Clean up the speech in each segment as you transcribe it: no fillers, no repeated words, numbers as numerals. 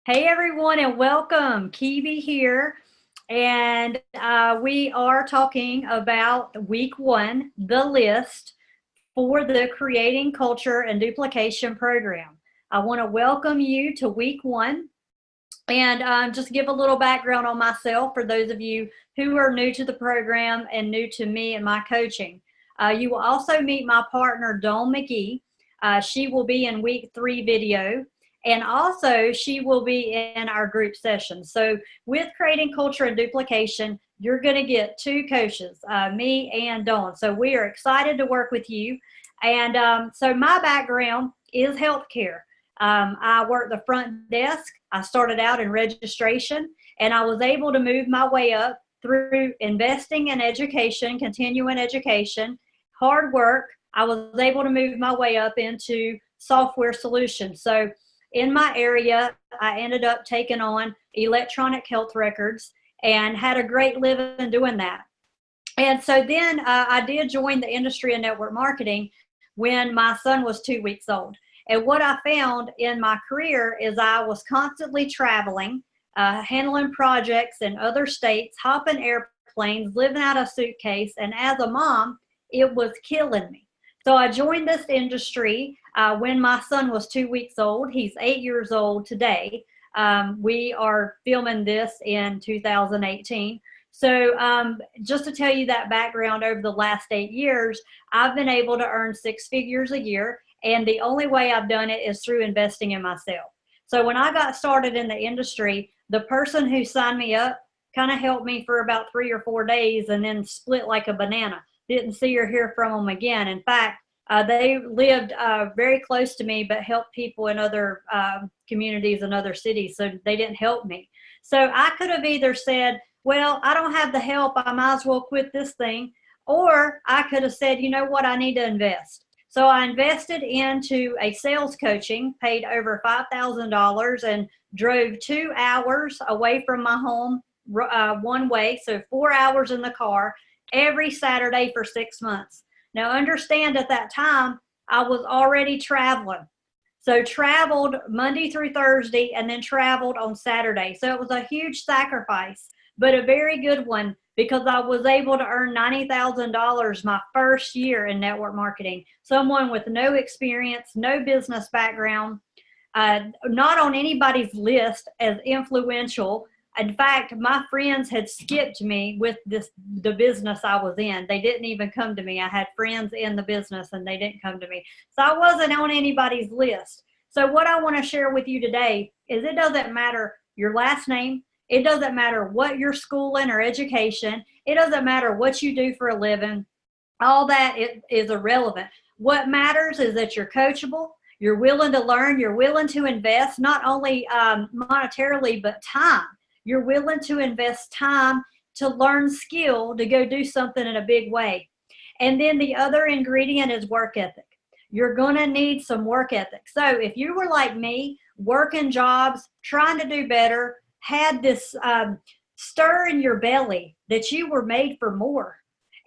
Hey everyone, and welcome. Kebie here, and we are talking about week one, the list for the Creating Culture and Duplication program. I want to welcome you to week one, and just give a little background on myself for those of you who are new to the program and new to me and my coaching. You will also meet my partner, Dawn McGee. She will be in week three video. And also, she will be in our group session. So, with Creating Culture and Duplication, you're going to get two coaches, me and Dawn. So, we are excited to work with you. And so, my background is healthcare. I worked the front desk. I started out in registration, and I was able to move my way up through investing in education, continuing education, hard work. I was able to move my way up into software solutions. So, in my area, I ended up taking on electronic health records and had a great living doing that. And so then I did join the industry of network marketing when my son was 2 weeks old. And what I found in my career is I was constantly traveling, handling projects in other states, hopping airplanes, living out of a suitcase. And as a mom, it was killing me. So I joined this industry when my son was 2 weeks old. He's 8 years old today. We are filming this in 2018. So just to tell you that background, over the last 8 years, I've been able to earn 6 figures a year. And the only way I've done it is through investing in myself. So when I got started in the industry, the person who signed me up kind of helped me for about 3 or 4 days and then split like a banana. Didn't see or hear from them again. In fact, they lived very close to me, but helped people in other communities and other cities, so they didn't help me. So I could have either said, well, I don't have the help, I might as well quit this thing, or I could have said, you know what, I need to invest. So I invested into a sales coaching, paid over $5,000, and drove 2 hours away from my home one way, so 4 hours in the car, every Saturday for 6 months. Now, understand at that time, I was already traveling. So traveled Monday through Thursday and then traveled on Saturday. So it was a huge sacrifice, but a very good one because I was able to earn $90,000 my first year in network marketing. Someone with no experience, no business background, not on anybody's list as influential. In fact, my friends had skipped me with the business I was in. They didn't even come to me. I had friends in the business and they didn't come to me. So I wasn't on anybody's list. So what I want to share with you today is it doesn't matter your last name. It doesn't matter what you're schooling or education. It doesn't matter what you do for a living. All that is irrelevant. What matters is that you're coachable. You're willing to learn. You're willing to invest, not only monetarily, but time. You're willing to invest time to learn skill to go do something in a big way. And then the other ingredient is work ethic. You're going to need some work ethic. So if you were like me, working jobs, trying to do better, had this stir in your belly that you were made for more.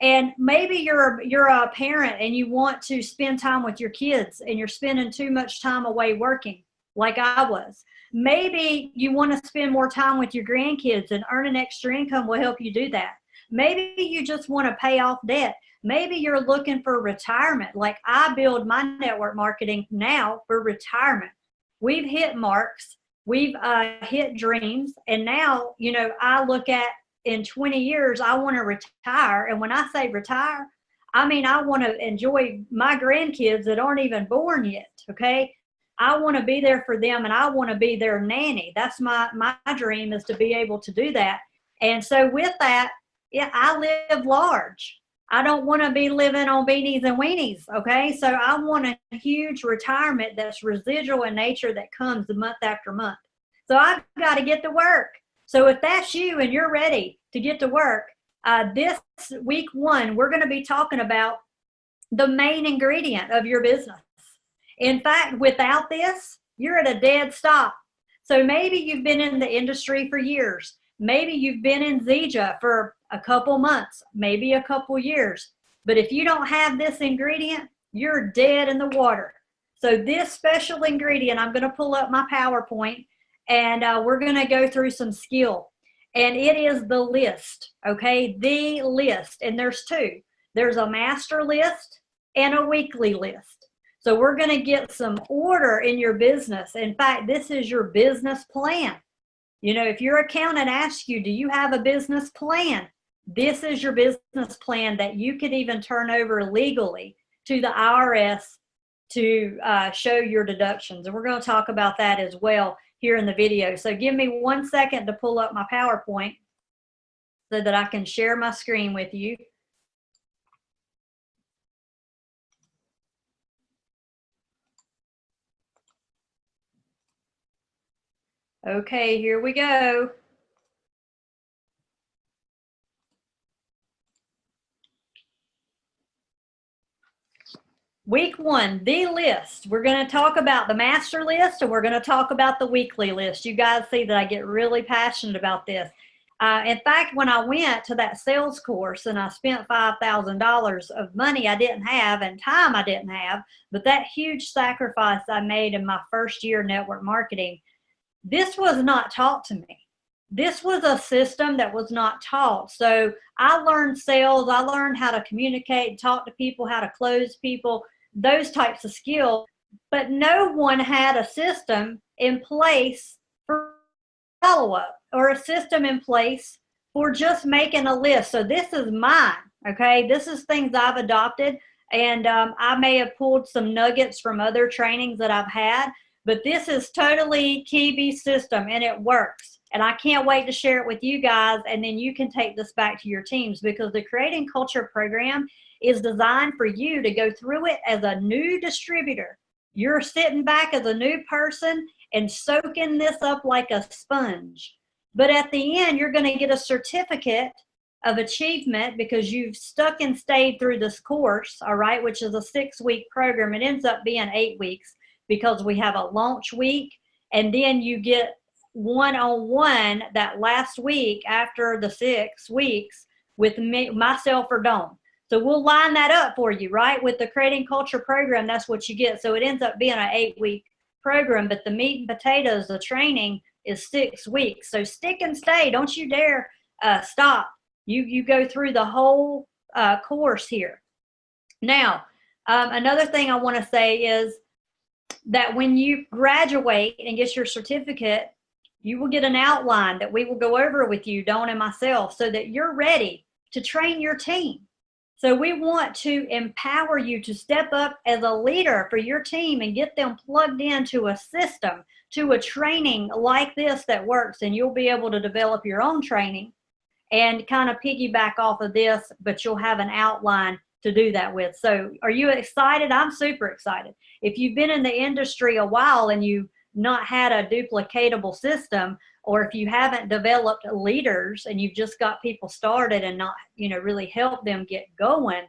And maybe you're a parent and you want to spend time with your kids and you're spending too much time away working like I was. Maybe you want to spend more time with your grandkids and earning extra income will help you do that. Maybe you just want to pay off debt. Maybe you're looking for retirement. Like I build my network marketing now for retirement. We've hit marks. We've hit dreams. And now, I look at in 20 years, I want to retire. And when I say retire, I mean, I want to enjoy my grandkids that aren't even born yet. Okay. I want to be there for them and I want to be their nanny. That's my dream, is to be able to do that. And so with that, yeah, I live large. I don't want to be living on beanies and weenies. Okay. So I want a huge retirement that's residual in nature that comes month after month. So I've got to get to work. So if that's you and you're ready to get to work, this week one, we're going to be talking about the main ingredient of your business. In fact, without this, you're at a dead stop. So maybe you've been in the industry for years. Maybe you've been in Zija for a couple months, maybe a couple years. But if you don't have this ingredient, you're dead in the water. So this special ingredient, I'm going to pull up my PowerPoint, and we're going to go through some skill. And it is the list, okay? The list. And there's two. There's a master list and a weekly list. So we're going to get some order in your business. In fact, this is your business plan. You know, if your accountant asks you, do you have a business plan? This is your business plan that you could even turn over legally to the IRS to show your deductions. And we're going to talk about that as well here in the video. So give me 1 second to pull up my PowerPoint so that I can share my screen with you. Okay, here we go. Week one, the list. We're going to talk about the master list and we're going to talk about the weekly list. You guys see that I get really passionate about this. In fact, when I went to that sales course and I spent $5,000 of money I didn't have and time I didn't have, but that huge sacrifice I made in my first year network marketing, this was not taught to me. This was a system that was not taught. So I learned sales. I learned how to communicate, talk to people, how to close people, those types of skills. But no one had a system in place for follow-up or a system in place for just making a list. So this is mine, okay? This is things I've adopted. And I may have pulled some nuggets from other trainings that I've had, but this is totally Kebie's system and it works. And I can't wait to share it with you guys, and then you can take this back to your teams, because the Creating Culture program is designed for you to go through it as a new distributor. You're sitting back as a new person and soaking this up like a sponge. But at the end, you're going to get a certificate of achievement because you've stuck and stayed through this course, all right, which is a 6-week program. It ends up being 8 weeks because we have a launch week, and then you get one-on-one that last week after the 6 weeks with me, myself or Dawn. So we'll line that up for you, right? With the Creating Culture program, that's what you get. So it ends up being an 8-week program, but the meat and potatoes, the training is 6 weeks. So stick and stay. Don't you dare stop. You go through the whole course here. Now, another thing I want to say is that when you graduate and get your certificate, you will get an outline that we will go over with you, Dawn and myself, so that you're ready to train your team. So we want to empower you to step up as a leader for your team and get them plugged into a system, to a training like this that works, and you'll be able to develop your own training and kind of piggyback off of this, but you'll have an outline to do that with. So are you excited? I'm super excited. If you've been in the industry a while and you've not had a duplicatable system, or if you haven't developed leaders and you've just got people started and not, you know, really help them get going,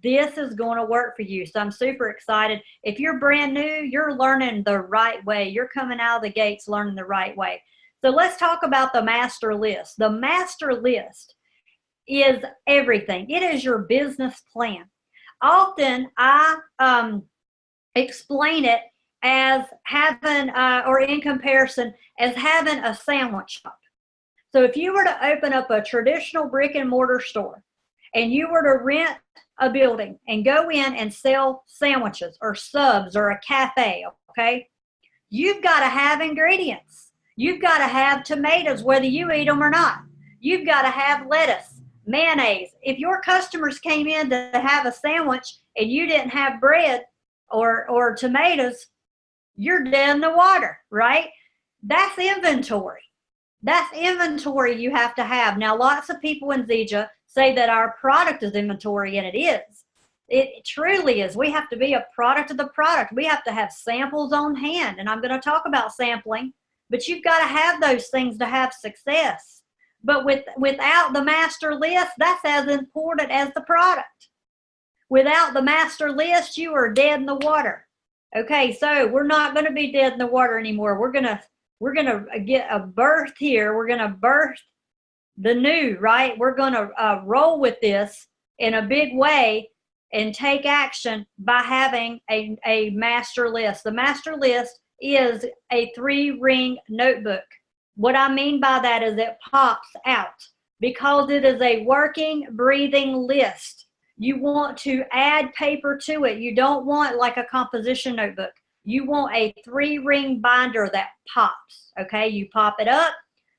this is going to work for you. So I'm super excited. If you're brand new, you're learning the right way. You're coming out of the gates learning the right way. So let's talk about the master list. The master list is everything. It is your business plan. Often I explain it as having, or in comparison, as having a sandwich shop. So if you were to open up a traditional brick and mortar store and you were to rent a building and go in and sell sandwiches or subs or a cafe, okay, you've got to have ingredients. You've got to have tomatoes, whether you eat them or not. You've got to have lettuce, mayonnaise. If your customers came in to have a sandwich and you didn't have bread or tomatoes, you're dead in the water, right? That's inventory. That's inventory you have to have. Now, lots of people in Zija say that our product is inventory, and it is. It truly is. We have to be a product of the product. We have to have samples on hand, and I'm going to talk about sampling, but you've got to have those things to have success. But without the master list, that's as important as the product. Without the master list, you are dead in the water. Okay, so we're not going to be dead in the water anymore. We're gonna get a birth here. We're gonna birth the new, right? We're gonna roll with this in a big way and take action by having a master list. The master list is a 3-ring notebook. What I mean by that is it pops out because it is a working, breathing list. You want to add paper to it. You don't want like a composition notebook. You want a 3-ring binder that pops, okay? You pop it up,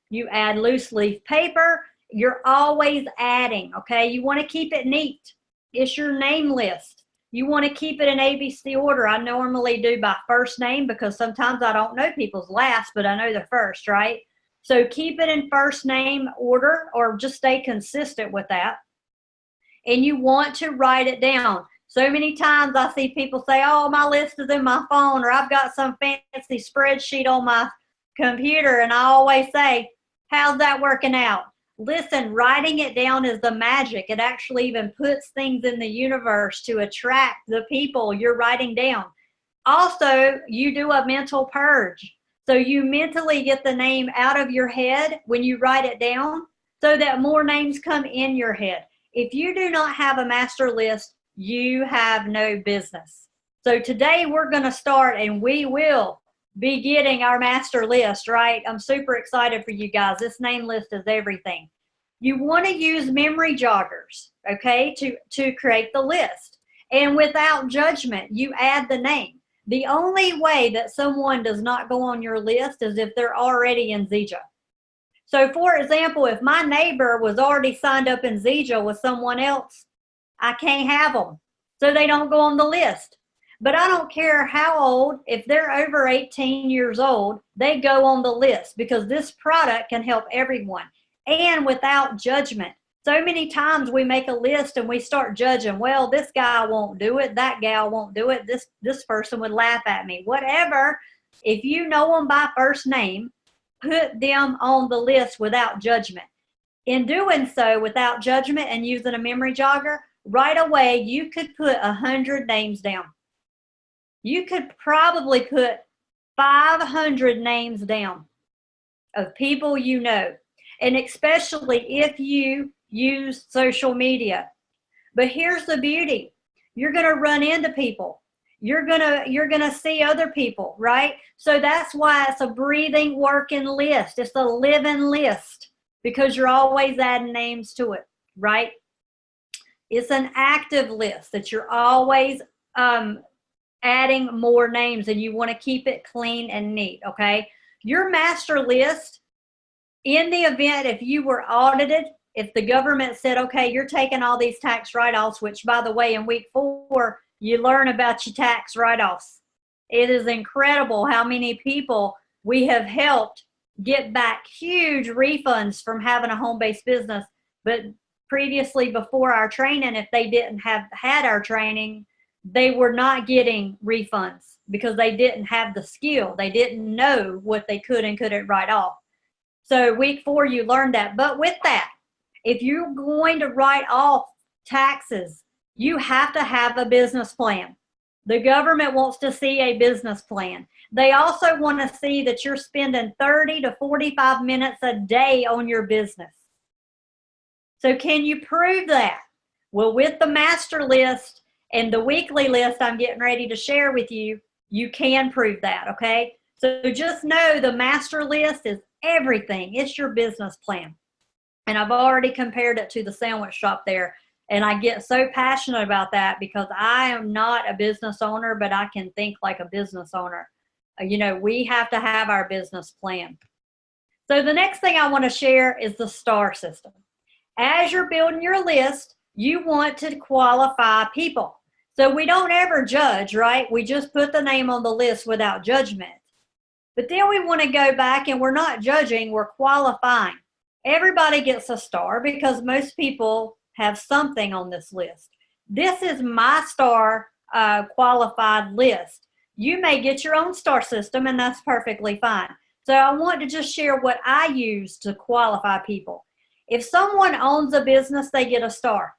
you add loose leaf paper. You're always adding, okay? You want to keep it neat. It's your name list. You want to keep it in ABC order. I normally do by first name because sometimes I don't know people's last, but I know their first, right? So keep it in first name order or just stay consistent with that. And you want to write it down. So many times I see people say, oh, my list is in my phone, or I've got some fancy spreadsheet on my computer. And I always say, how's that working out? Listen, writing it down is the magic. It actually even puts things in the universe to attract the people you're writing down. Also, you do a mental purge. So you mentally get the name out of your head when you write it down so that more names come in your head. If you do not have a master list, you have no business. So today we're going to start and we will be getting our master list, right? I'm super excited for you guys. This name list is everything. You want to use memory joggers, okay, to create the list. And without judgment, you add the name. The only way that someone does not go on your list is if they're already in Zija. So for example, if my neighbor was already signed up in Zija with someone else, I can't have them. So they don't go on the list. But I don't care how old, if they're over 18 years old, they go on the list because this product can help everyone and without judgment. So many times we make a list and we start judging, well, this guy won't do it, that gal won't do it, this person would laugh at me, whatever. If you know them by first name, put them on the list without judgment. In doing so without judgment and using a memory jogger, right away you could put 100 names down. You could probably put 500 names down of people you know, and especially if you use social media. But here's the beauty. You're going to run into people. You're going to see other people, right? So that's why it's a breathing, working list. It's a living list because you're always adding names to it, right? It's an active list that you're always adding more names, and you want to keep it clean and neat, okay? Your master list, in the event if you were audited, if the government said, okay, you're taking all these tax write-offs, which by the way, in week 4, you learn about your tax write-offs. It is incredible how many people we have helped get back huge refunds from having a home-based business, but previously before our training, if they didn't have had our training, they were not getting refunds because they didn't have the skill. They didn't know what they could and couldn't write off. So week 4, you learned that. But with that, if you're going to write off taxes, you have to have a business plan. The government wants to see a business plan. They also want to see that you're spending 30 to 45 minutes a day on your business. So can you prove that? Well, with the master list and the weekly list I'm getting ready to share with you, you can prove that, okay? So just know the master list is everything. It's your business plan. And I've already compared it to the sandwich shop there. And I get so passionate about that because I am not a business owner, but I can think like a business owner. You know, we have to have our business plan. So the next thing I want to share is the STAR system. As you're building your list, you want to qualify people. So we don't ever judge, right? We just put the name on the list without judgment. But then we want to go back and we're not judging, we're qualifying. Everybody gets a star because most people have something on this list. This is my star qualified list. You may get your own star system and that's perfectly fine. So I want to just share what I use to qualify people. If someone owns a business, they get a star.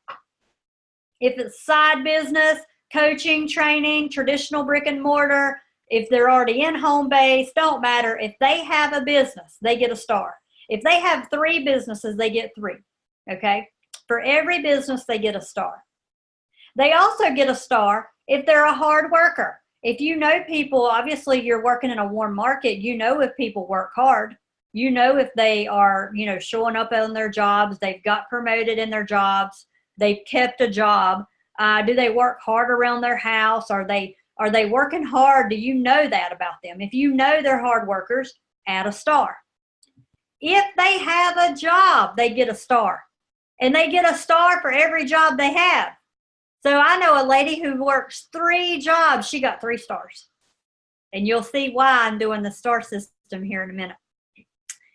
If it's side business, coaching, training, traditional brick and mortar, if they're already in home base, don't matter. If they have a business, they get a star. If they have 3 businesses, they get 3, okay? For every business, they get a star. They also get a star if they're a hard worker. If you know people, obviously you're working in a warm market, you know if people work hard. You know if they are, showing up on their jobs, they've got promoted in their jobs, they've kept a job. Do they work hard around their house? Are they working hard? Do you know that about them? If you know they're hard workers, add a star. If they have a job, they get a star. And they get a star for every job they have. So I know a lady who works 3 jobs. She got 3 stars. And you'll see why I'm doing the star system here in a minute.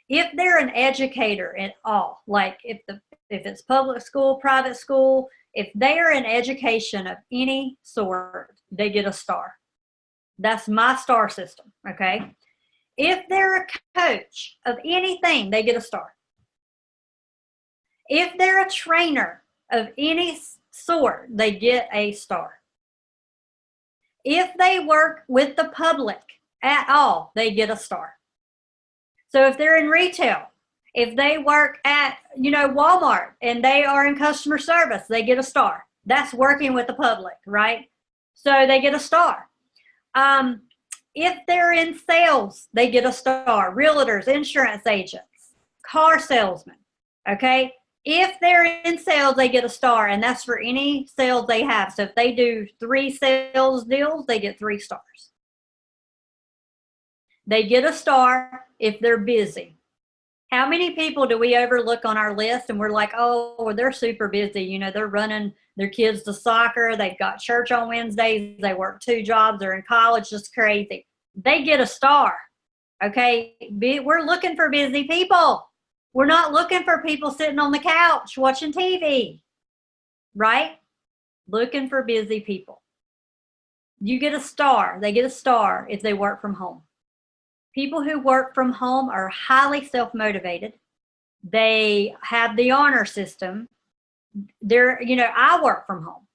If they're an educator at all, like if it's public school, private school, if they are in education of any sort, they get a star. That's my star system, okay? If they're a coach of anything, they get a star. If they're a trainer of any sort, they get a star. If they work with the public at all, they get a star. So if they're in retail, if they work at, Walmart and they are in customer service, they get a star. That's working with the public, right? So they get a star. If they're in sales, they get a star. Realtors, insurance agents, car salesmen, okay? If they're in sales, they get a star, and that's for any sales they have. So if they do 3 sales deals, they get 3 stars. They get a star if they're busy. How many people do we overlook on our list and we're like, oh, well, they're super busy. They're running their kids to soccer. They've got church on Wednesdays. They work 2 jobs. They're in college. Just crazy. They get a star. Okay. We're looking for busy people. We're not looking for people sitting on the couch watching TV, right? Looking for busy people. You get a star. They get a star if they work from home. People who work from home are highly self-motivated. They have the honor system. I work from home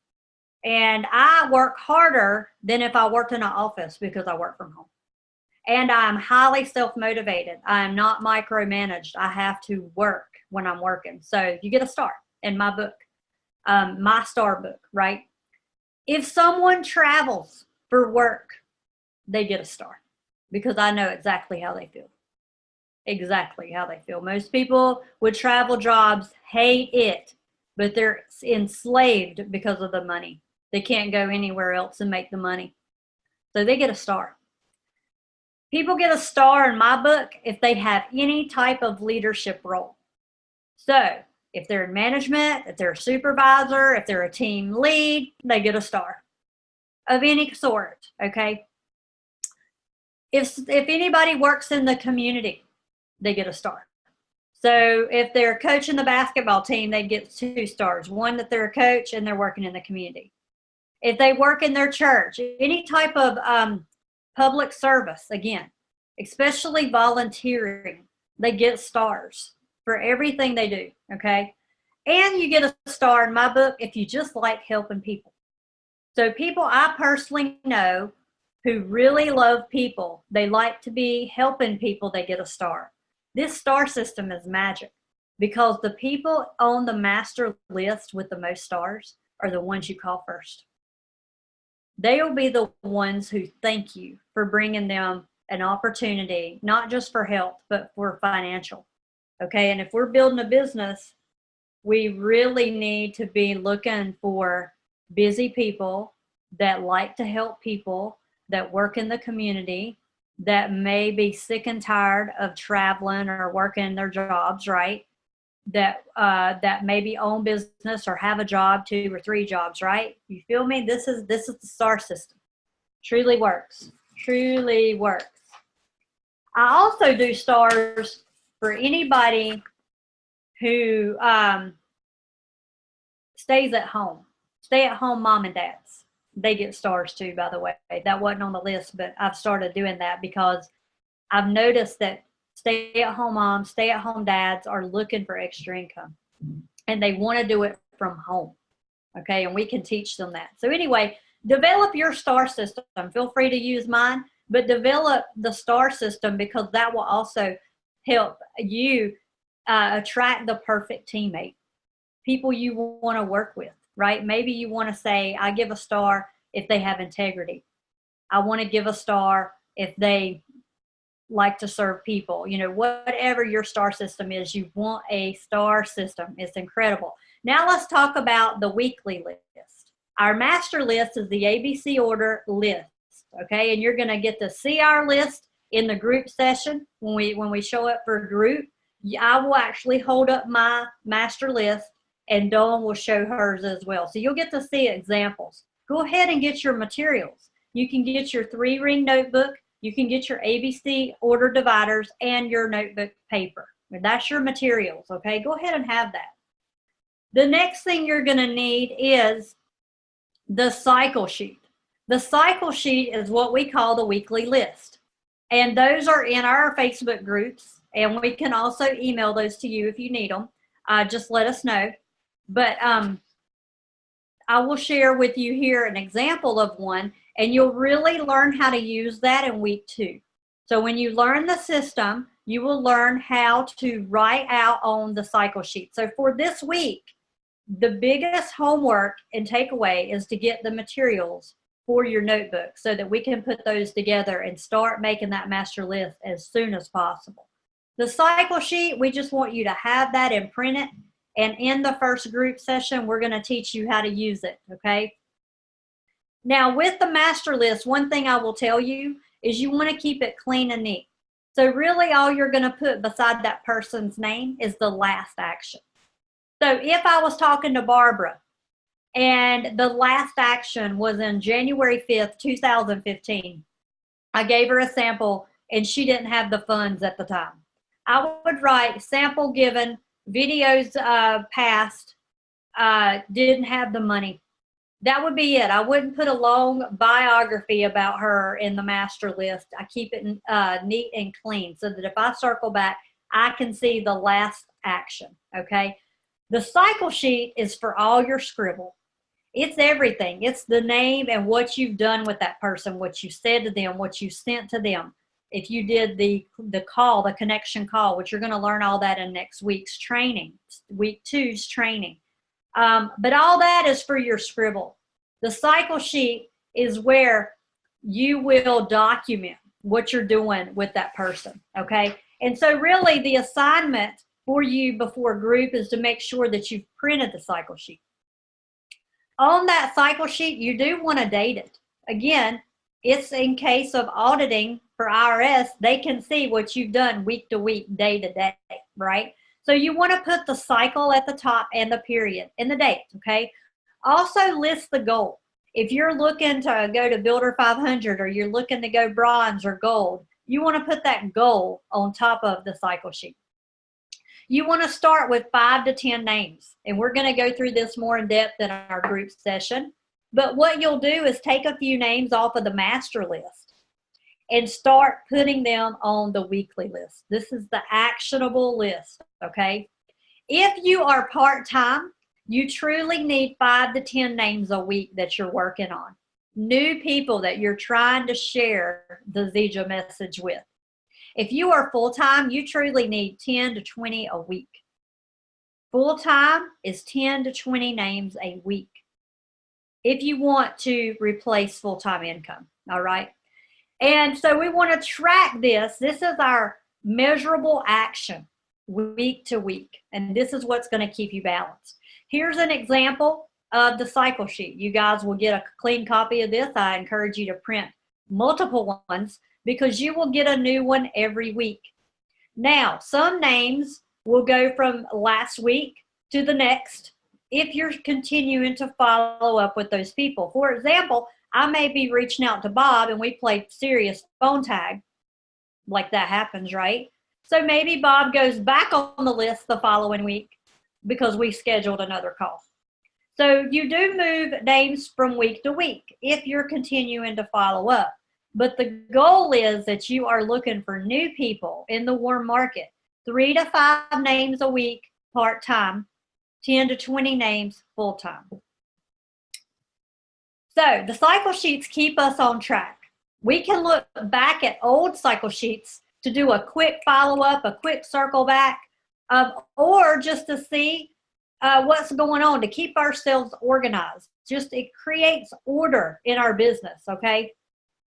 and I work harder than if I worked in an office because I work from home. And I'm highly self-motivated. I'm not micromanaged. I have to work when I'm working. So you get a star in my book, my star book, right? If someone travels for work, they get a star because I know exactly how they feel. Exactly how they feel. Most people with travel jobs hate it, but they're enslaved because of the money. They can't go anywhere else and make the money. So they get a star. People get a star in my book if they have any type of leadership role. So if they're in management, if they're a supervisor, if they're a team lead, they get a star of any sort, okay? If anybody works in the community, they get a star. So if they're coaching the basketball team, they get 2 stars. One, that they're a coach and they're working in the community. If they work in their church, any type of public service, again, especially volunteering, they get stars for everything they do, okay? And you get a star in my book if you just like helping people. So people I personally know who really love people, they like to be helping people, they get a star. This star system is magic because the people on the master list with the most stars are the ones you call first. They will be the ones who thank you for bringing them an opportunity, not just for health, but for financial. Okay, and if we're building a business, we really need to be looking for busy people that like to help people, that work in the community, that may be sick and tired of traveling or working their jobs, right? That maybe own business or have a job, 2 or 3 jobs, right? You feel me? This is the star system. Truly works. Truly works. I also do stars for anybody who stays at home. Stay at home mom and dads. They get stars too, by the way. That wasn't on the list, but I've started doing that because I've noticed that stay-at-home moms, stay-at-home dads are looking for extra income, and they want to do it from home, okay? And we can teach them that. So anyway, develop your star system. Feel free to use mine, but develop the star system because that will also help you attract the perfect teammate, people you want to work with, right? Maybe you want to say, I give a star if they have integrity. I want to give a star if they like to serve people. You know, whatever your star system is, you want a star system. It's incredible. Now let's talk about the weekly list. Our master list is the ABC order list, okay? And you're going to get to see our list in the group session when we show up for a group. I will actually hold up my master list, and Dawn will show hers as well. So you'll get to see examples. Go ahead and get your materials. You can get your 3-ring notebook. You can get your ABC order dividers and your notebook paper. And that's your materials, okay? Go ahead and have that. The next thing you're going to need is the cycle sheet. The cycle sheet is what we call the weekly list. And those are in our Facebook groups. And we can also email those to you if you need them. Just let us know. But I will share with you here an example of one, and you'll really learn how to use that in week 2. So when you learn the system, you will learn how to write out on the cycle sheet. So for this week, the biggest homework and takeaway is to get the materials for your notebook so that we can put those together and start making that master list as soon as possible. The cycle sheet, we just want you to have that and print it. And in the first group session, we're going to teach you how to use it, okay? Now, with the master list, one thing I will tell you is you want to keep it clean and neat. So really all you're going to put beside that person's name is the last action. So if I was talking to Barbara and the last action was in January 5th, 2015, I gave her a sample and she didn't have the funds at the time. I would write sample given, videos passed, didn't have the money. That would be it. I wouldn't put a long biography about her in the master list. I keep it neat and clean so that if I circle back, I can see the last action, okay? The cycle sheet is for all your scribble. It's everything. It's the name and what you've done with that person, what you said to them, what you sent to them. If you did the call, the connection call, which you're going to learn all that in next week's training, week 2's training. But all that is for your scribble. The cycle sheet is where you will document what you're doing with that person, okay? And so really the assignment for you before group is to make sure that you've printed the cycle sheet. On that cycle sheet, you do want to date it. Again, it's in case of auditing for IRS, they can see what you've done week to week, day to day, right? So you want to put the cycle at the top and the period and the date, okay? Also list the goal. If you're looking to go to Builder 500 or you're looking to go bronze or gold, you want to put that goal on top of the cycle sheet. You want to start with 5 to 10 names, and we're going to go through this more in depth in our group session. But what you'll do is take a few names off of the master list and start putting them on the weekly list. This is the actionable list, okay? If you are part-time, you truly need 5 to 10 names a week that you're working on. New people that you're trying to share the Zija message with. If you are full-time, you truly need 10 to 20 a week. Full-time is 10 to 20 names a week if you want to replace full-time income, all right? And so we want to track this. This is our measurable action week to week, and this is what's going to keep you balanced. Here's an example of the cycle sheet. You guys will get a clean copy of this. I encourage you to print multiple ones because you will get a new one every week. Now, some names will go from last week to the next if you're continuing to follow up with those people. For example, I may be reaching out to Bob and we played serious phone tag, like that happens, right? So maybe Bob goes back on the list the following week because we scheduled another call. So you do move names from week to week if you're continuing to follow up. But the goal is that you are looking for new people in the warm market. 3 to 5 names a week part-time, 10 to 20 names full-time. So the cycle sheets keep us on track. We can look back at old cycle sheets to do a quick follow-up, a quick circle back, or just to see what's going on, to keep ourselves organized. Just it creates order in our business, okay?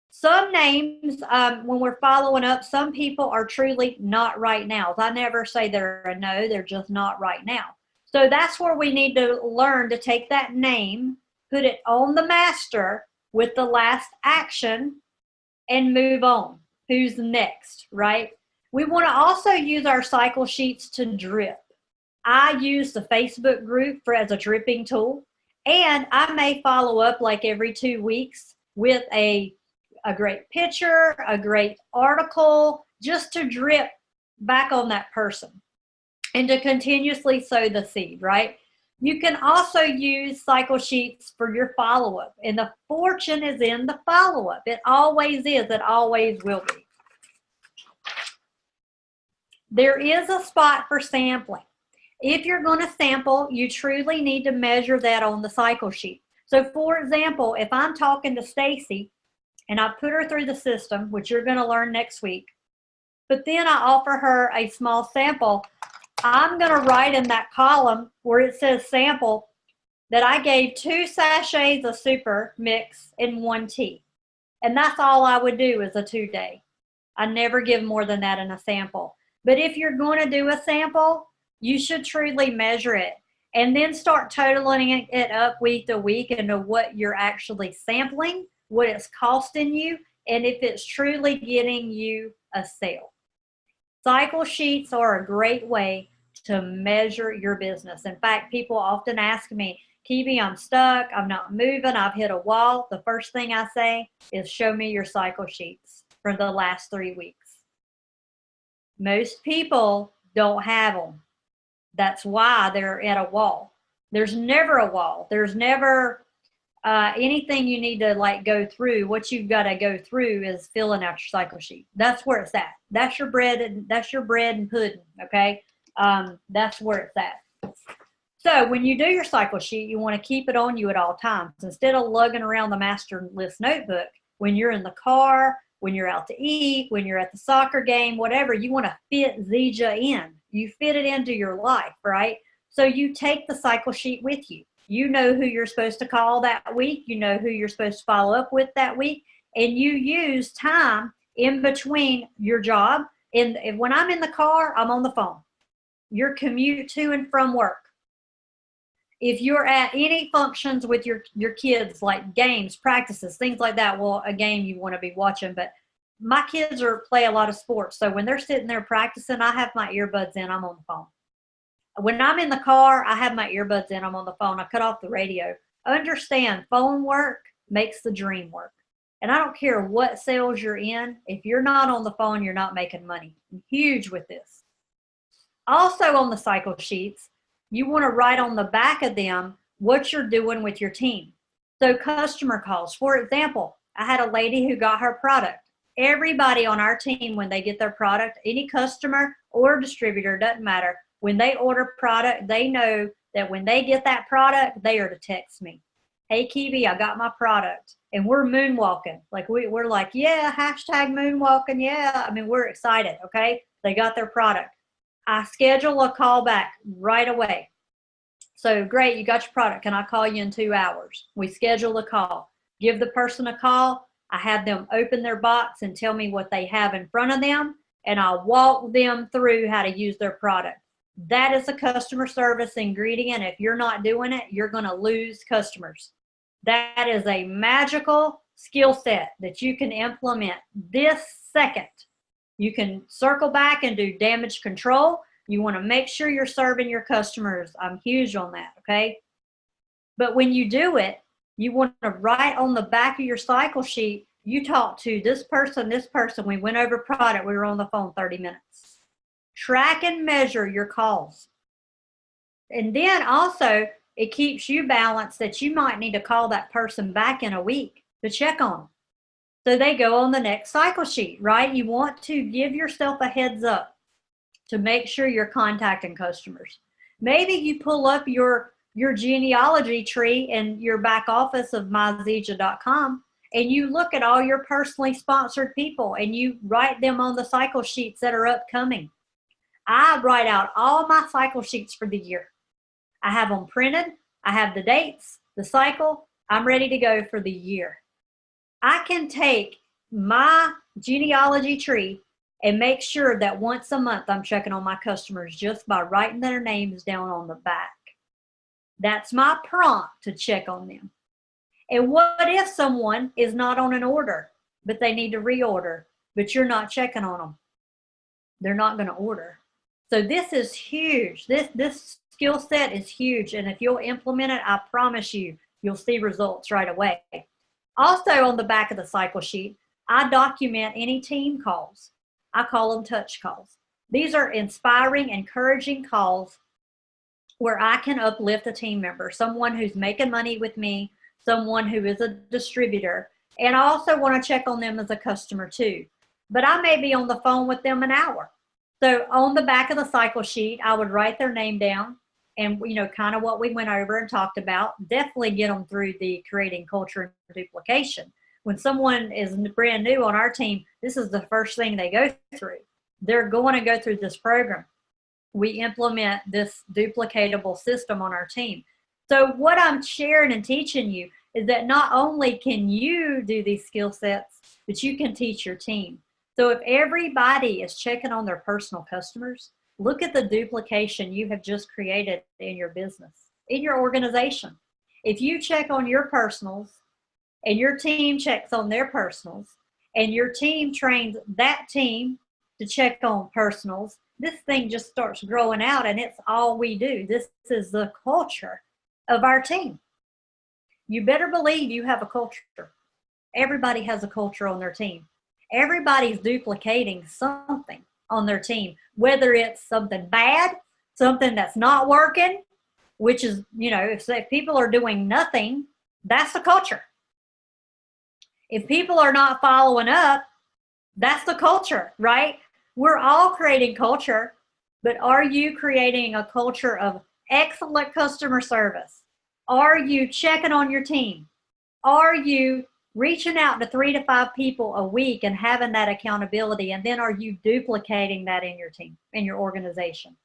Some names, when we're following up, some people are truly not right now. I never say they're a no, they're just not right now. So that's where we need to learn to take that name, put it on the master with the last action, and move on. Who's next, right? We want to also use our cycle sheets to drip. I use the Facebook group as a dripping tool, and I may follow up like every 2 weeks with a great picture, a great article, just to drip back on that person and to continuously sow the seed, right? You can also use cycle sheets for your follow-up, and the fortune is in the follow-up. It always is. It always will be. There is a spot for sampling. If you're going to sample, you truly need to measure that on the cycle sheet. So for example, if I'm talking to Stacy and I put her through the system, which you're going to learn next week, but then I offer her a small sample, I'm going to write in that column where it says sample that I gave 2 sachets of super mix and 1 tea. And that's all I would do is a 2-day. I never give more than that in a sample. But if you're going to do a sample, you should truly measure it and then start totaling it up week to week into what you're actually sampling, what it's costing you, and if it's truly getting you a sale. Cycle sheets are a great way to measure your business. In fact, people often ask me, Kebie, I'm stuck, I'm not moving, I've hit a wall. The first thing I say is show me your cycle sheets for the last 3 weeks. Most people don't have them. That's why they're at a wall. There's never a wall. There's never anything you need to like go through. What you've got to go through is filling out your cycle sheet. That's where it's at. That's your bread and pudding. Okay, that's where it's at. So when you do your cycle sheet, you want to keep it on you at all times instead of lugging around the master list notebook when you're in the car, when you're out to eat, when you're at the soccer game, whatever. You want to fit Zija in. You fit it into your life, right? So you take the cycle sheet with you. You know who you're supposed to call that week. You know who you're supposed to follow up with that week. And you use time in between your job. And when I'm in the car, I'm on the phone. Your commute to and from work. If you're at any functions with your kids, like games, practices, things like that, well, a game you want to be watching, but my kids play a lot of sports. So when they're sitting there practicing, I have my earbuds in, I'm on the phone. When I'm in the car, I have my earbuds in, I'm on the phone. I cut off the radio. Understand, phone work makes the dream work. And I don't care what sales you're in. If you're not on the phone, you're not making money. I'm huge with this. Also on the cycle sheets, you want to write on the back of them what you're doing with your team. So customer calls. For example, I had a lady who got her product. Everybody on our team, when they get their product, any customer or distributor, doesn't matter, when they order product, they know that when they get that product, they are to text me. Hey, Kebie, I got my product. And we're moonwalking. Like we're like, yeah, hashtag moonwalking. Yeah, I mean, we're excited, okay? They got their product. I schedule a call back right away. So great, you got your product. Can I call you in 2 hours? We schedule a call. Give the person a call. I have them open their box and tell me what they have in front of them, and I'll walk them through how to use their product. That is a customer service ingredient. If you're not doing it, you're going to lose customers. That is a magical skill set that you can implement this second. You can circle back and do damage control. You want to make sure you're serving your customers. I'm huge on that, okay? But when you do it, you want to write on the back of your cycle sheet, you talked to this person, we went over product, we were on the phone 30 minutes. Track and measure your calls. And then also, it keeps you balanced that you might need to call that person back in a week to check on them. So they go on the next cycle sheet, right? You want to give yourself a heads up to make sure you're contacting customers. Maybe you pull up your genealogy tree in your back office of myzija.com and you look at all your personally sponsored people and you write them on the cycle sheets that are upcoming. I write out all my cycle sheets for the year. I have them printed. I have the dates, the cycle. I'm ready to go for the year. I can take my genealogy tree and make sure that once a month I'm checking on my customers just by writing their names down on the back. That's my prompt to check on them. And what if someone is not on an order, but they need to reorder, but you're not checking on them? They're not going to order. So this is huge. This skill set is huge. And if you'll implement it, I promise you, you'll see results right away. Also on the back of the cycle sheet, I document any team calls. I call them touch calls. These are inspiring, encouraging calls where I can uplift a team member, someone who's making money with me, someone who is a distributor, and I also want to check on them as a customer too. But I may be on the phone with them an hour. So on the back of the cycle sheet, I would write their name down and, you know, kind of what we went over and talked about. Definitely get them through the creating culture and duplication. When someone is brand new on our team, this is the first thing they go through. They're going to go through this program. We implement this duplicatable system on our team. So what I'm sharing and teaching you is that not only can you do these skill sets, but you can teach your team. So if everybody is checking on their personal customers, look at the duplication you have just created in your business, in your organization. If you check on your personals and your team checks on their personals and your team trains that team to check on personals, this thing just starts growing out, and it's all we do. This is the culture of our team. You better believe you have a culture. Everybody has a culture on their team. Everybody's duplicating something on their team, whether it's something bad, something that's not working, which is, you know, if people are doing nothing, that's the culture. If people are not following up, that's the culture, right? We're all creating culture, but are you creating a culture of excellent customer service? Are you checking on your team? Are you reaching out to 3 to 5 people a week and having that accountability? And then are you duplicating that in your team, in your organization?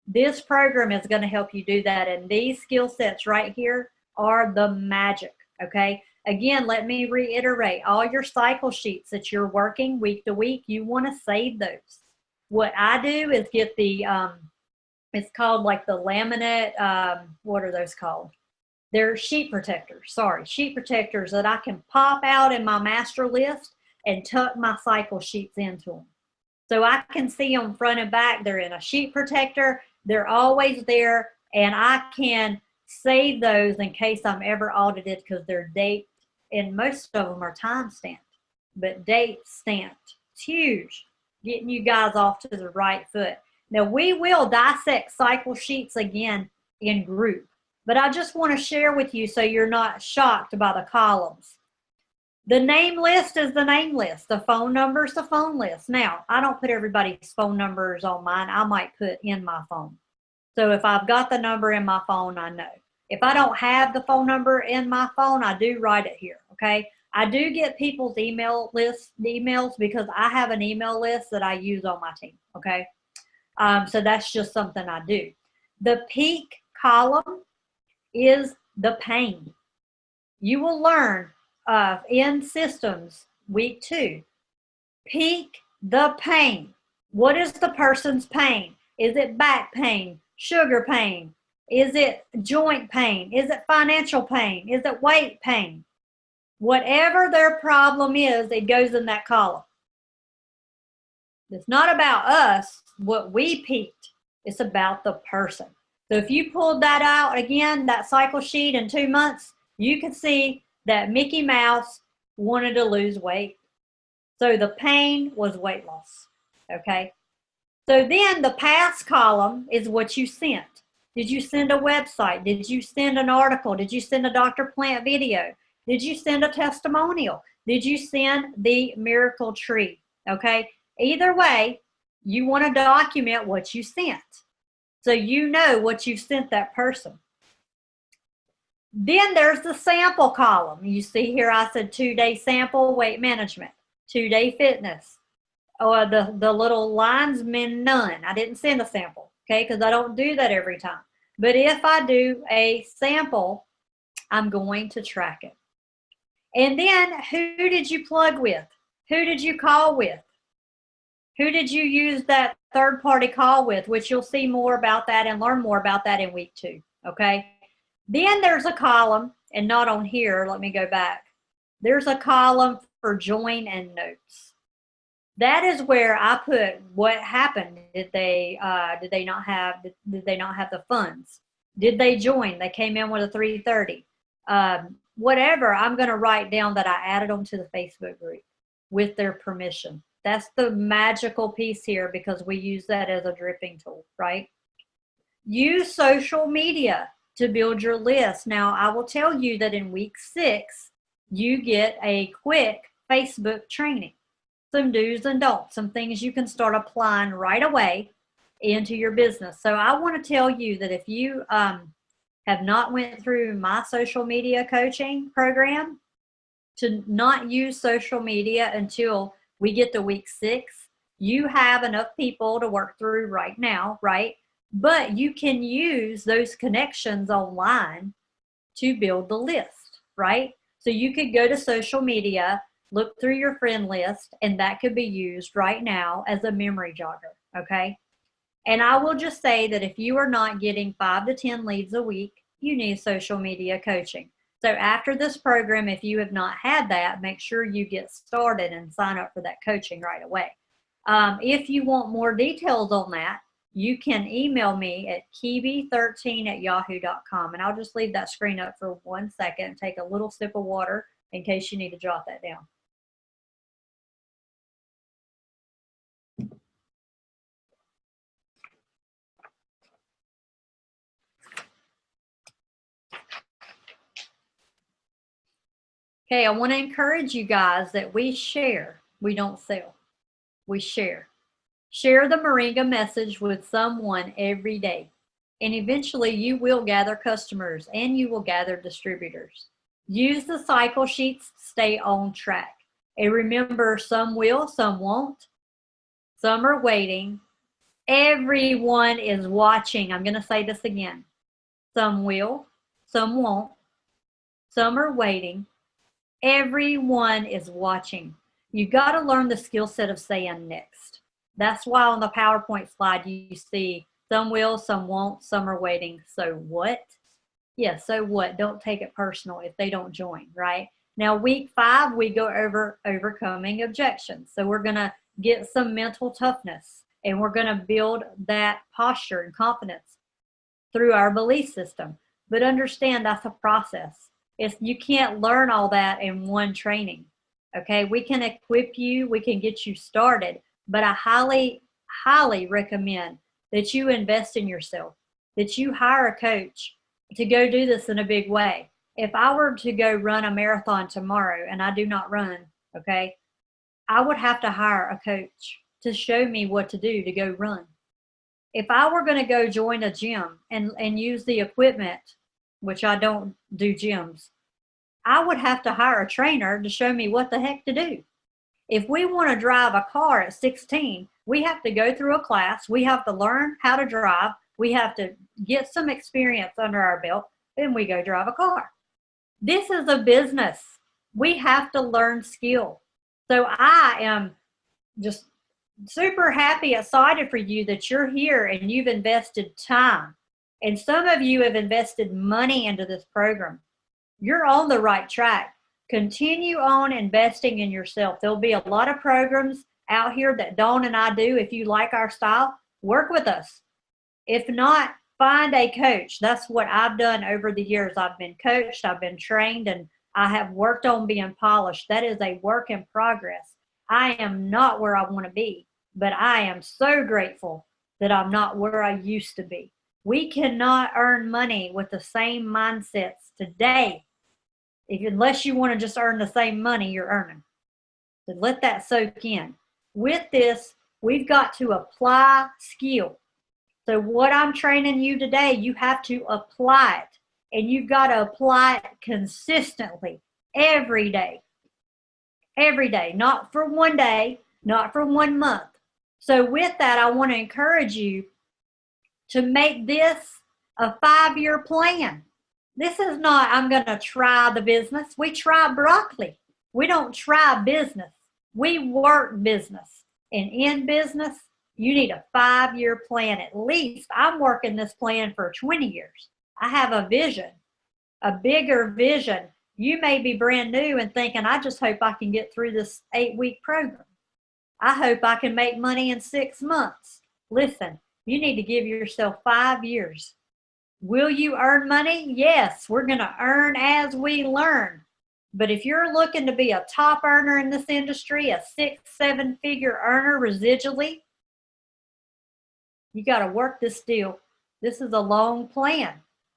This program is going to help you do that. And these skill sets right here are the magic, okay? Again, let me reiterate, all your cycle sheets that you're working week to week, you want to save those. What I do is get the, it's called like the laminate, what are those called? They're sheet protectors, sheet protectors that I can pop out in my master list and tuck my cycle sheets into them. So I can see them front and back. They're in a sheet protector. They're always there, and I can save those in case I'm ever audited because they're date, and most of them are time stamped, but date stamped. It's huge, getting you guys off to the right foot. Now we will dissect cycle sheets again in group, but I just want to share with you so you're not shocked by the columns. The name list is the name list. The phone number is the phone list. Now, I don't put everybody's phone numbers on mine. I might put in my phone. So if I've got the number in my phone, I know. If I don't have the phone number in my phone, I do write it here, okay? I do get people's emails because I have an email list that I use on my team, okay? So that's just something I do. The peak column is the pain. You will learn in systems week 2. Peak the pain. What is the person's pain? Is it back pain, sugar pain? Is it joint pain? Is it financial pain? Is it weight pain? Whatever their problem is, it goes in that column. It's not about us, what we peaked. It's about the person. So if you pulled that out again, that cycle sheet in 2 months, you can see that Mickey Mouse wanted to lose weight. So the pain was weight loss, okay? So then the past column is what you sent. Did you send a website? Did you send an article? Did you send a Dr. Plant video? Did you send a testimonial? Did you send the miracle tree? Okay, either way, you want to document what you sent so you know what you've sent that person. Then there's the sample column. You see here I said 2-day sample weight management, 2-day fitness, or the little lines mean none. I didn't send a sample, okay, because I don't do that every time. But if I do a sample, I'm going to track it. And then who did you plug with? Who did you call with? Who did you use that third-party call with, which you'll see more about that and learn more about that in week 2, okay? Then there's a column, and not on here, let me go back. There's a column for join and notes. That is where I put what happened. Did they not have the funds? Did they join? They came in with a 330. Whatever, I'm going to write down that I added them to the Facebook group with their permission. That's the magical piece here, because we use that as a dripping tool, right? Use social media to build your list. Now, I will tell you that in week 6, you get a quick Facebook training, some do's and don'ts, some things you can start applying right away into your business. So I want to tell you that if you have not went through my social media coaching program, to not use social media until we get to week 6. You have enough people to work through right now, right? But you can use those connections online to build the list, right? So you could go to social media, look through your friend list, and that could be used right now as a memory jogger, okay? And I will just say that if you are not getting 5 to 10 leads a week, you need social media coaching. So after this program, if you have not had that, make sure you get started and sign up for that coaching right away. If you want more details on that, you can email me at kebie13@yahoo.com. And I'll just leave that screen up for 1 second and take a little sip of water in case you need to jot that down. Okay, I want to encourage you guys that we share. We don't sell. We share. Share the Moringa message with someone every day. And eventually you will gather customers and you will gather distributors. Use the cycle sheets to stay on track. And remember, some will, some won't. Some are waiting. Everyone is watching. I'm going to say this again. Some will, some won't. Some are waiting. Everyone is watching. You got to learn the skill set of saying next. That's why on the PowerPoint slide you see some will, some won't, some are waiting. So what? Yeah, so what? Don't take it personal if they don't join, right? Now, week 5, we go over overcoming objections. So we're going to get some mental toughness, and we're going to build that posture and confidence through our belief system. But understand that's a process. You can't learn all that in one training, okay? We can equip you, we can get you started, but I highly, highly recommend that you invest in yourself, that you hire a coach to go do this in a big way. If I were to go run a marathon tomorrow, and I do not run, okay, I would have to hire a coach to show me what to do to go run. If I were going to go join a gym and use the equipment, which I don't do gyms, I would have to hire a trainer to show me what the heck to do. If we want to drive a car at 16, we have to go through a class. We have to learn how to drive. We have to get some experience under our belt. Then we go drive a car. This is a business. We have to learn skill. So I am just super happy, excited for you that you're here and you've invested time. And some of you have invested money into this program. You're on the right track. Continue on investing in yourself. There'll be a lot of programs out here that Dawn and I do. If you like our style, work with us. If not, find a coach. That's what I've done over the years. I've been coached, I've been trained, and I have worked on being polished. That is a work in progress. I am not where I want to be, but I am so grateful that I'm not where I used to be. We cannot earn money with the same mindsets today. Unless you want to just earn the same money you're earning. So let that soak in. With this, we've got to apply skill. So what I'm training you today, you have to apply it. And you've got to apply it consistently every day. Every day, not for one day, not for 1 month. So with that, I want to encourage you to make this a 5-year plan. This is not, I'm going to try the business. We try broccoli. We don't try business. We work business, and in business, you need a 5-year plan at least. I'm working this plan for 20 years. I have a vision, a bigger vision. You may be brand new and thinking, I just hope I can get through this 8-week program. I hope I can make money in 6 months. Listen, you need to give yourself 5 years. Will you earn money? Yes, we're going to earn as we learn. But if you're looking to be a top earner in this industry, a 6-7 figure earner residually, you got to work this deal. This is a long plan.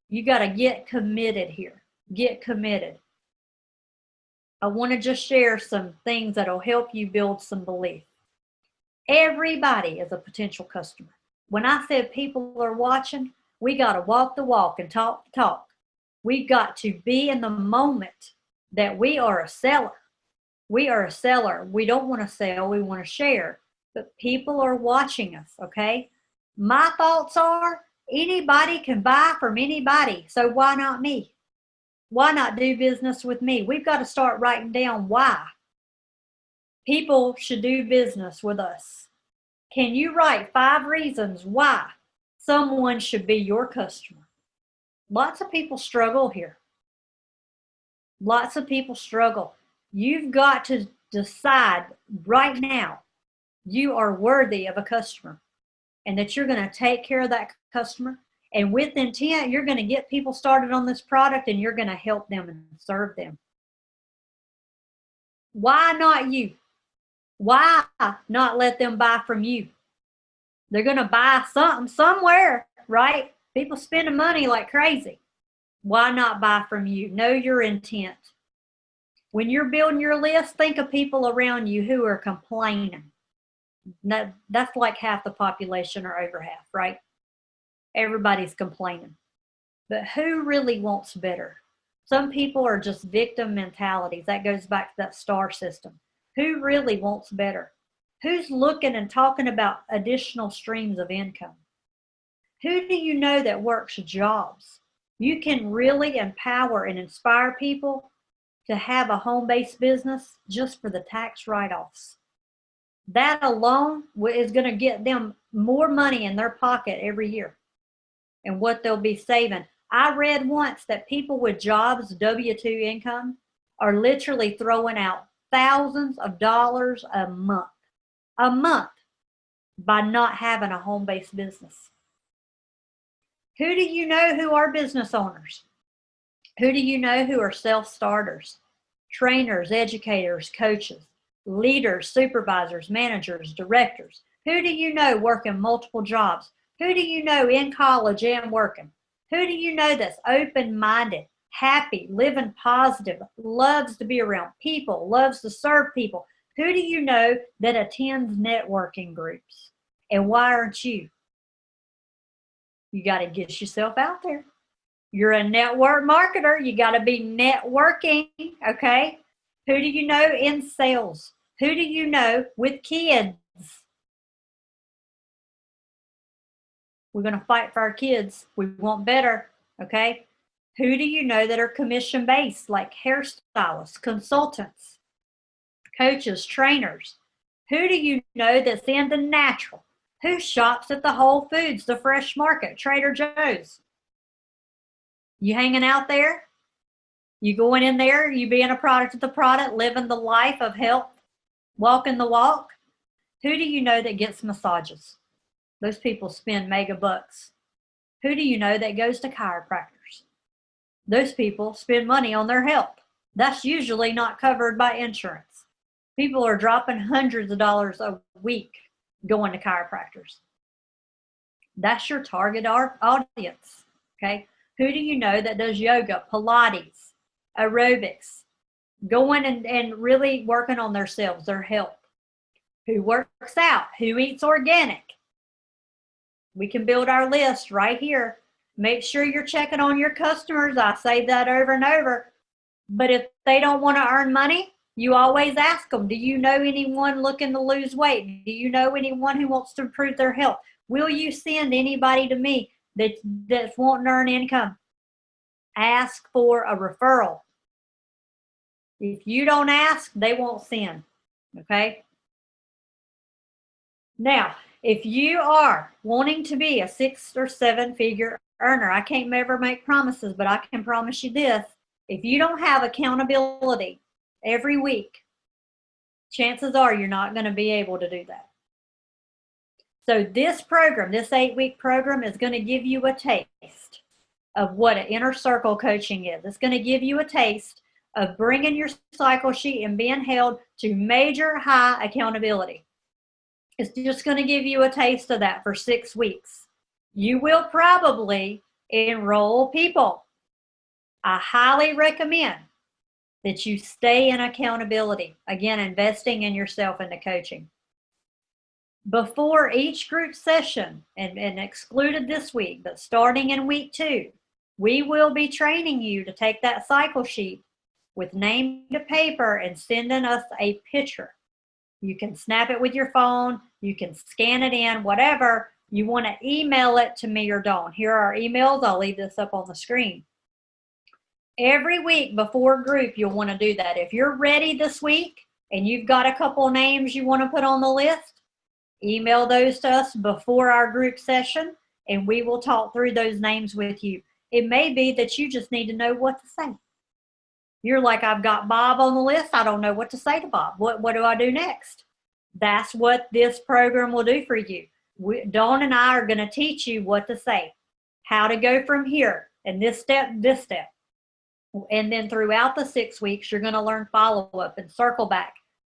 You got to get committed here. Get committed. I want to just share some things that'll help you build some belief. Everybody is a potential customer. When I said people are watching, we got to walk the walk and talk the talk. We got to be in the moment that we are a seller. We are a seller. We don't want to sell, we want to share. But people are watching us, okay? My thoughts are anybody can buy from anybody, so why not me? Why not do business with me? We've got to start writing down why people should do business with us. Can you write 5 reasons why someone should be your customer? Lots of people struggle here. Lots of people struggle. You've got to decide right now you are worthy of a customer and that you're going to take care of that customer. And with intent, you're going to get people started on this product and you're going to help them and serve them. Why not you? Why not let them buy from you? They're going to buy something somewhere, right? People spending money like crazy. Why not buy from you? Know your intent. When you're building your list, think of people around you who are complaining. That's like half the population or over half, right? Everybody's complaining. But who really wants better? Some people are just victim mentalities. That goes back to that star system. Who really wants better? Who's looking and talking about additional streams of income? Who do you know that works jobs? You can really empower and inspire people to have a home-based business just for the tax write-offs. That alone is going to get them more money in their pocket every year and what they'll be saving. I read once that people with jobs, W-2 income, are literally throwing out thousands of dollars a month by not having a home-based business. Who do you know who are business owners? Who do you know who are self-starters, trainers, educators, coaches, leaders, supervisors, managers, directors? Who do you know working multiple jobs? Who do you know in college and working? Who do you know that's open-minded, happy, living positive, loves to be around people, loves to serve people? Who do you know that attends networking groups? And why aren't you? You got to get yourself out there. You're a network marketer. You got to be networking, okay? Who do you know in sales? Who do you know with kids? We're going to fight for our kids. We want better, okay? Who do you know that are commission-based, like hairstylists, consultants, coaches, trainers? Who do you know that's into natural? Who shops at the Whole Foods, the Fresh Market, Trader Joe's? You hanging out there? You going in there? You being a product of the product, living the life of health, walking the walk? Who do you know that gets massages? Those people spend mega bucks. Who do you know that goes to chiropractors? Those people spend money on their health. That's usually not covered by insurance. People are dropping hundreds of dollars a week going to chiropractors. That's your target audience, okay? Who do you know that does yoga, Pilates, aerobics, going and really working on themselves, their health? Who works out? Who eats organic? We can build our list right here. Make sure you're checking on your customers. I say that over and over. But if they don't want to earn money, you always ask them, do you know anyone looking to lose weight? Do you know anyone who wants to improve their health? Will you send anybody to me that's wanting to earn income? Ask for a referral. If you don't ask, they won't send. Okay. Now, if you are wanting to be a 6 or 7 figure earner, I can't ever make promises, but I can promise you this. If you don't have accountability every week, chances are you're not going to be able to do that. So this program, this 8-week program, is going to give you a taste of what an inner circle coaching is. It's going to give you a taste of bringing your cycle sheet and being held to major high accountability. It's just going to give you a taste of that for 6 weeks. You will probably enroll people. I highly recommend that you stay in accountability. Again, investing in yourself in the coaching. Before each group session, and excluded this week, but starting in week 2, we will be training you to take that cycle sheet with name to paper and sending us a picture. You can snap it with your phone, you can scan it in, whatever. You want to email it to me or Dawn. Here are our emails. I'll leave this up on the screen. Every week before group, you'll want to do that. If you're ready this week and you've got a couple names you want to put on the list, email those to us before our group session, and we will talk through those names with you. It may be that you just need to know what to say. You're like, I've got Bob on the list. I don't know what to say to Bob. What do I do next? That's what this program will do for you. Dawn and I are going to teach you what to say, how to go from here, and this step, this step. And then throughout the 6 weeks, you're going to learn follow-up and circle back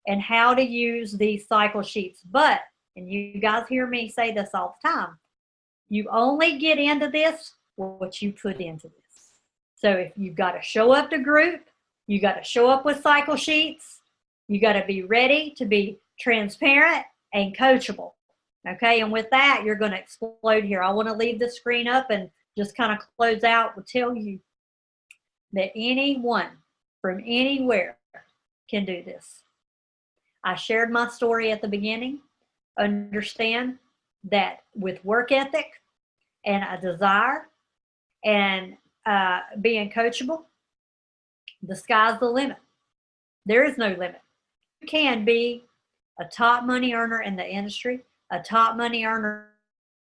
and how to use these cycle sheets. But, and you guys hear me say this all the time, you only get into this what you put into this. So if you've got to show up to group, you got to show up with cycle sheets, you got to be ready to be transparent and coachable. Okay, and with that, you're going to explode here. I want to leave the screen up and just kind of close out and tell you that anyone from anywhere can do this. I shared my story at the beginning. Understand that with work ethic and a desire and being coachable, the sky's the limit. There is no limit. You can be a top money earner in the industry, a top money earner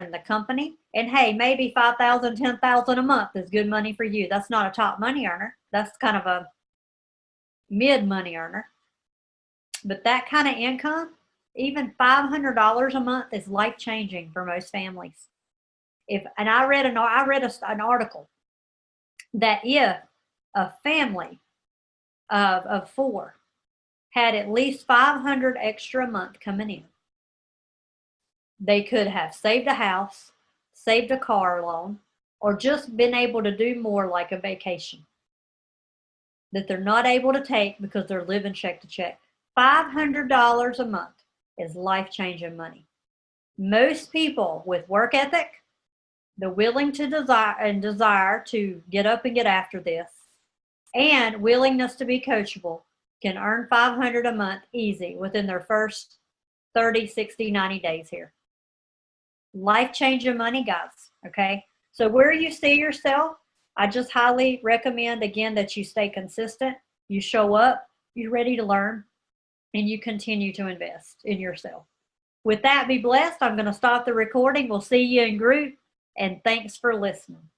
in the company, and hey, maybe $5,000, $10,000 a month is good money for you. That's not a top money earner. That's kind of a mid money earner. But that kind of income, even $500 a month, is life changing for most families. I read an article that if a family of 4 had at least $500 extra a month coming in, they could have saved a house, saved a car loan, or just been able to do more like a vacation that they're not able to take because they're living check to check. $500 a month is life-changing money. Most people with work ethic, the willing to desire to get up and get after this, and willingness to be coachable can earn $500 a month easy within their first 30, 60, 90 days here. Life-changing money, guys, okay? So where you see yourself, I just highly recommend, again, that you stay consistent, you show up, you're ready to learn, and you continue to invest in yourself. With that, be blessed. I'm going to stop the recording. We'll see you in group, and thanks for listening.